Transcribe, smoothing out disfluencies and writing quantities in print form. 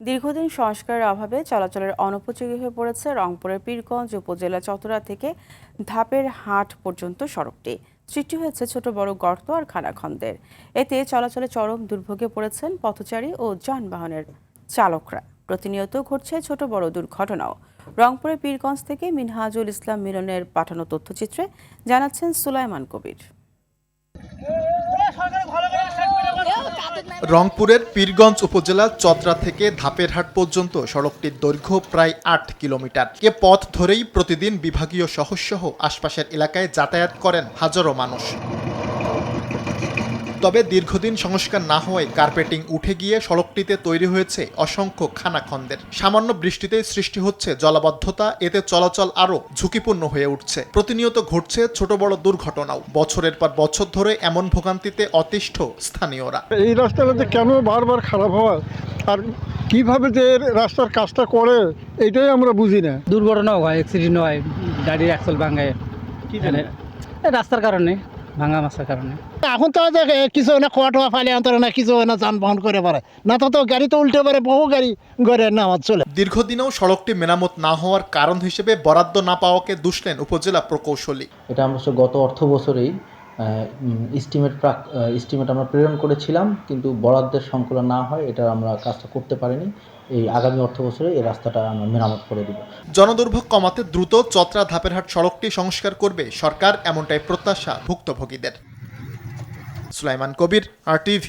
দীর্ঘদিন সংস্কারের অভাবে চলাচলের অনুপযোগী হয়ে পড়েছে রংপুরের পীরগঞ্জ উপজেলা চতরা থেকে ধাপের হাট পর্যন্ত সড়কটি। সৃষ্টি হয়েছে ছোট বড় গর্ত আর খানাখন্দের। এতে চলাচলে চরম দুর্ভোগে পড়েছেন পথচারী ও যানবাহনের চালকরা। প্রতিনিয়ত ঘটছে ছোট বড় দুর্ঘটনাও। রংপুরের পীরগঞ্জ থেকে মিনহাজুল ইসলাম মিলনের পাঠানো তথ্যচিত্রে জানাচ্ছেন সুলাইমান কবির। রংপুরের পীরগঞ্জ উপজেলার চতরা থেকে ধাপেরহাট পর্যন্ত সড়কটির দৈর্ঘ্য প্রায় ৮ কিলোমিটার। এ পথ ধরেই প্রতিদিন বিভাগীয় শহরসহ আশপাশের এলাকায় যাতায়াত করেন হাজারো মানুষ। তবে দীর্ঘদিন সংস্কার না হওয়ায় কার্পেটিং উঠে গিয়ে সড়কটিতে তৈরি হয়েছে অসংখ্য খানাখন্দের। সামান্য বৃষ্টিতেই সৃষ্টি হচ্ছে জলাবদ্ধতা, এতে চলাচল আরও ঝুঁকিপূর্ণ হয়ে উঠছে। প্রতিনিয়ত ঘটছে ছোট বড় দুর্ঘটনাও। বছরের পর বছর ধরে এমন ভোগান্তিতে অতিষ্ঠ স্থানীয়রা। এই রাস্তাটাতে কেন বারবার খারাপ হয় আর কিভাবে যে রাস্তার কাজটা করে এটাই আমরা বুঝি না। দুর্ঘটনাও হয়, অ্যাক্সিডেন্ট হয়, গাড়ির অ্যাক্সেল ভাঙে রাস্তার কারণে, ভাঙা মাছার কারণে। এখন তো কিছু না খোয়া টোয়া ফালে অন্তরে না কিছু না যানবাহন করে পারে না, তো গাড়ি তো উল্টে পারে, বহু গাড়ি গড়ে নামাজ চলে। দীর্ঘদিনেও সড়কটি মেরামত না হওয়ার কারণ হিসেবে বরাদ্দ না পাওয়াকে দুষলেন উপজেলা প্রকৌশলী। এটা আমরা গত অর্থ বছরেই এস্টিমেট আমরা প্রেরণ করেছিলাম, কিন্তু বরাদ্দের সংকুলন না হয় এটা আমরা কাজটা করতে পারিনি। এই আগামী অর্থ বছরে এই রাস্তাটা আমরা মেরামত করে দেব। জনদুর্ভোগ কমাতে দ্রুত চতরা ধাপেরহাট সড়কটি সংস্কার করবে সরকার, এমনটাই প্রত্যাশা ভুক্তভোগীদের। সুলাইমান কবির, RTV।